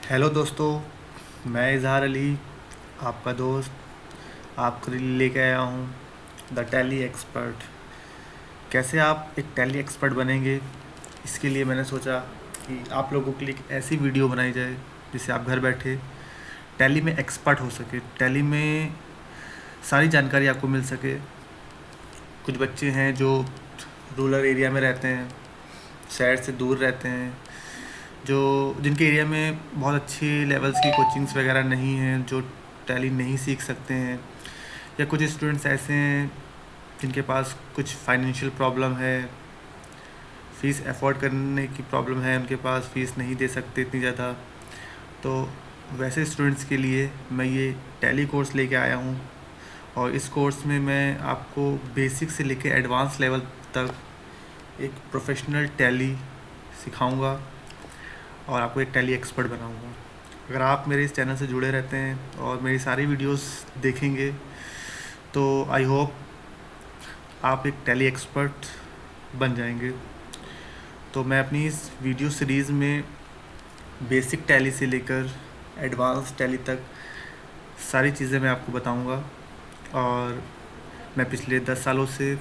Hello दोस्तों, मैं इजहार अली, आपका दोस्त आपके लिए लेके आया हूँ द टैली एक्सपर्ट। कैसे आप एक टैली एक्सपर्ट बनेंगे, इसके लिए मैंने सोचा कि आप लोगों के लिए एक ऐसी वीडियो बनाई जाए जिससे आप घर बैठे टैली में एक्सपर्ट हो सके, टैली में सारी जानकारी आपको मिल सके। कुछ बच्चे हैं जो रूरल एरिया में रहते हैं, शहर से दूर रहते हैं, जो जिनके एरिया में बहुत अच्छी लेवल्स की कोचिंग्स वगैरह नहीं हैं, जो टैली नहीं सीख सकते हैं, या कुछ स्टूडेंट्स ऐसे हैं जिनके पास कुछ फाइनेंशियल प्रॉब्लम है, फ़ीस अफोर्ड करने की प्रॉब्लम है, उनके पास फ़ीस नहीं दे सकते इतनी ज़्यादा। तो वैसे स्टूडेंट्स के लिए मैं ये टैली कोर्स लेके आया हूँ, और इस कोर्स में मैं आपको बेसिक से लेके एडवांस लेवल तक एक प्रोफेशनल टैली सिखाऊंगा और आपको एक टैली एक्सपर्ट बनाऊंगा। अगर आप मेरे इस चैनल से जुड़े रहते हैं और मेरी सारी वीडियोस देखेंगे तो आई होप आप एक टैली एक्सपर्ट बन जाएंगे। तो मैं अपनी इस वीडियो सीरीज़ में बेसिक टैली से लेकर एडवांस टैली तक सारी चीज़ें मैं आपको बताऊंगा। और मैं पिछले 10 सालों से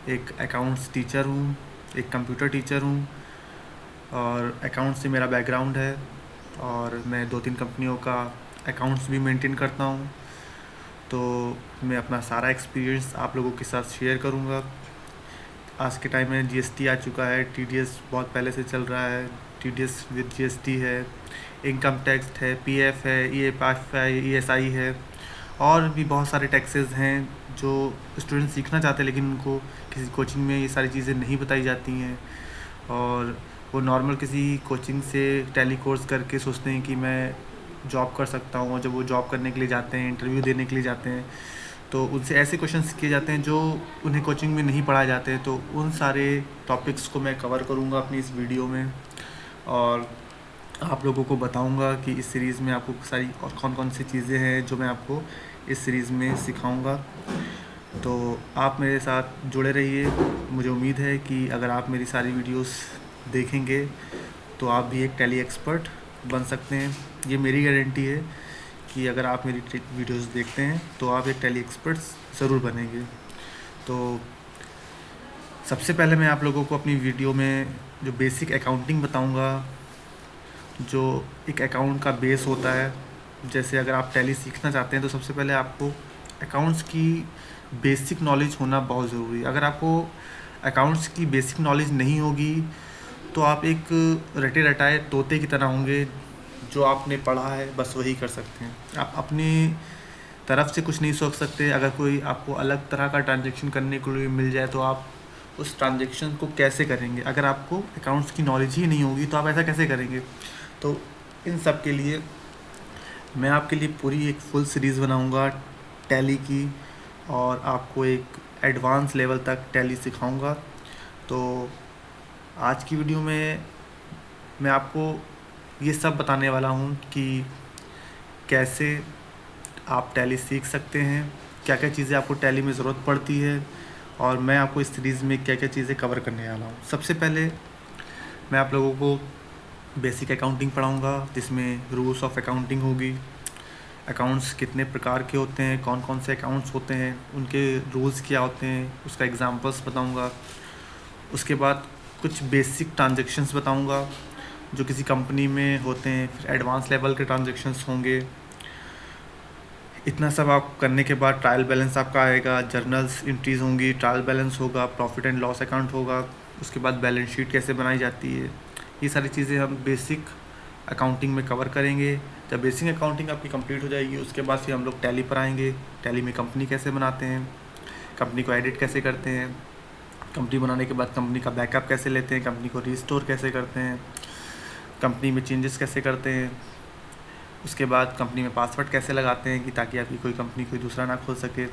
एक अकाउंट्स टीचर हूँ, एक कंप्यूटर टीचर हूँ, और अकाउंट्स से मेरा बैकग्राउंड है, और मैं 2-3 कंपनियों का अकाउंट्स भी मेंटेन करता हूँ। तो मैं अपना सारा एक्सपीरियंस आप लोगों के साथ शेयर करूँगा। आज के टाइम में जीएसटी आ चुका है, टीडीएस बहुत पहले से चल रहा है, टीडीएस विद जीएसटी है, इनकम टैक्स है, पीएफ है, ईएपीएफ है, ईएसआई है, और भी बहुत सारे टैक्सेस हैं जो स्टूडेंट सीखना चाहते हैं लेकिन उनको किसी कोचिंग में ये सारी चीज़ें नहीं बताई जाती हैं, और वो नॉर्मल किसी कोचिंग से टैली कोर्स करके सोचते हैं कि मैं जॉब कर सकता हूँ। और जब वो जॉब करने के लिए जाते हैं, इंटरव्यू देने के लिए जाते हैं, तो उनसे ऐसे क्वेश्चंस किए जाते हैं जो उन्हें कोचिंग में नहीं पढ़ाए जाते हैं। तो उन सारे टॉपिक्स को मैं कवर करूँगा अपनी इस वीडियो में, और आप लोगों को बताऊँगा कि इस सीरीज़ में आपको सारी और कौन कौन सी चीज़ें हैं जो मैं आपको इस सीरीज़ में सिखाऊँगा। तो आप मेरे साथ जुड़े रहिए। मुझे उम्मीद है कि अगर आप मेरी सारी वीडियोस देखेंगे तो आप भी एक टैली एक्सपर्ट बन सकते हैं। ये मेरी गारंटी है कि अगर आप मेरी वीडियोस देखते हैं तो आप एक टैली एक्सपर्ट ज़रूर बनेंगे। तो सबसे पहले मैं आप लोगों को अपनी वीडियो में जो बेसिक अकाउंटिंग बताऊंगा, जो एक अकाउंट का बेस होता है। जैसे अगर आप टैली सीखना चाहते हैं तो सबसे पहले आपको अकाउंट्स की बेसिक नॉलेज होना बहुत ज़रूरी है। अगर आपको अकाउंट्स की बेसिक नॉलेज नहीं होगी तो आप एक रटे रटाए तोते की तरह होंगे, जो आपने पढ़ा है बस वही कर सकते हैं। आप अपनी तरफ से कुछ नहीं सोच सकते। अगर कोई आपको अलग तरह का ट्रांजैक्शन करने के लिए मिल जाए तो आप उस ट्रांजैक्शन को कैसे करेंगे? अगर आपको अकाउंट्स की नॉलेज ही नहीं होगी तो आप ऐसा कैसे करेंगे? तो इन सब के लिए मैं आपके लिए पूरी एक फुल सीरीज़ बनाऊंगा टैली की, और आपको एक एडवांस लेवल तक टैली सिखाऊंगा। तो आज की वीडियो में मैं आपको ये सब बताने वाला हूँ कि कैसे आप टैली सीख सकते हैं, क्या क्या चीज़ें आपको टैली में ज़रूरत पड़ती है, और मैं आपको इस सीरीज़ में क्या क्या चीज़ें कवर करने वाला हूँ। सबसे पहले मैं आप लोगों को बेसिक अकाउंटिंग पढ़ाऊँगा, जिसमें रूल्स ऑफ अकाउंटिंग होगी, अकाउंट्स कितने प्रकार के होते हैं, कौन कौन से अकाउंट्स होते हैं, उनके रूल्स क्या होते हैं, उसका एग्जांपल्स बताऊंगा। उसके बाद कुछ बेसिक ट्रांजैक्शंस बताऊंगा जो किसी कंपनी में होते हैं। फिर एडवांस लेवल के ट्रांजैक्शंस होंगे। इतना सब आप करने के बाद ट्रायल बैलेंस आपका आएगा, जर्नल्स एंट्रीज होंगी, ट्रायल बैलेंस होगा, प्रॉफिट एंड लॉस अकाउंट होगा। उसके बाद बैलेंस शीट कैसे बनाई जाती है, ये सारी चीज़ें हम बेसिक अकाउंटिंग में कवर करेंगे। जब बेसिक अकाउंटिंग आपकी कंप्लीट हो जाएगी उसके बाद फिर हम लोग टैली पर आएंगे। टैली में कंपनी कैसे बनाते हैं, कंपनी को एडिट कैसे करते हैं, कंपनी बनाने के बाद कंपनी का बैकअप कैसे लेते हैं, कंपनी को रिस्टोर कैसे करते हैं, कंपनी में चेंजेस कैसे करते हैं। उसके बाद कंपनी में पासवर्ड कैसे लगाते हैं कि ताकि आपकी कोई कंपनी कोई दूसरा ना खोल सके।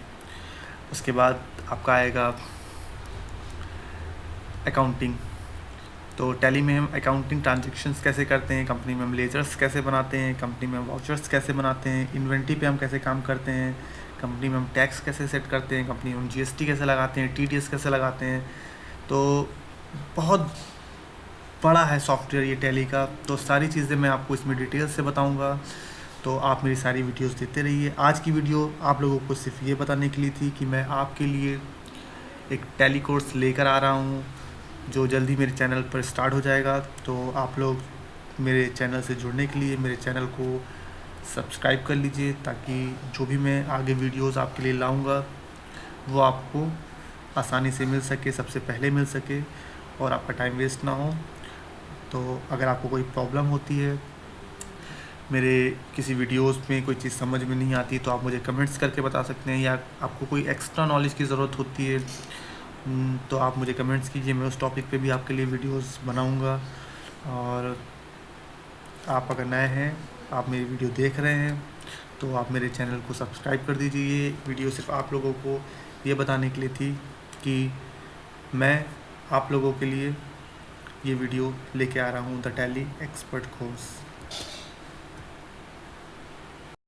उसके बाद आपका आएगा अकाउंटिंग। तो टैली में हम अकाउंटिंग ट्रांजैक्शंस कैसे करते हैं, कंपनी में हम लेजर्स कैसे बनाते हैं, कंपनी में हम वाउचर्स कैसे बनाते हैं, इन्वेंट्री पे हम कैसे काम करते हैं, कंपनी में हम टैक्स कैसे सेट करते हैं, कंपनी में हम जीएसटी कैसे लगाते हैं, टीडीएस कैसे लगाते हैं। तो बहुत बड़ा है सॉफ्टवेयर ये टैली का, तो सारी चीज़ें मैं आपको इसमें डिटेल से बताऊंगा। तो आप मेरी सारी वीडियोस देखते रहिए। आज की वीडियो आप लोगों को सिर्फ ये बताने के लिए थी कि मैं आपके लिए एक टैली कोर्स लेकर आ रहा हूँ जो जल्दी मेरे चैनल पर स्टार्ट हो जाएगा। तो आप लोग मेरे चैनल से जुड़ने के लिए मेरे चैनल को सब्सक्राइब कर लीजिए, ताकि जो भी मैं आगे वीडियोस आपके लिए लाऊंगा वो आपको आसानी से मिल सके, सबसे पहले मिल सके और आपका टाइम वेस्ट ना हो। तो अगर आपको कोई प्रॉब्लम होती है, मेरे किसी वीडियोस में कोई चीज़ समझ में नहीं आती, तो आप मुझे कमेंट्स करके बता सकते हैं, या आपको कोई एक्स्ट्रा नॉलेज की ज़रूरत होती है तो आप मुझे कमेंट्स कीजिए, मैं उस टॉपिक पे भी आपके लिए वीडियोस बनाऊंगा। और आप अगर नए हैं, आप मेरी वीडियो देख रहे हैं, तो आप मेरे चैनल को सब्सक्राइब कर दीजिए। ये वीडियो सिर्फ आप लोगों को ये बताने के लिए थी कि मैं आप लोगों के लिए ये वीडियो लेके आ रहा हूँ द टैली एक्सपर्ट कोर्स।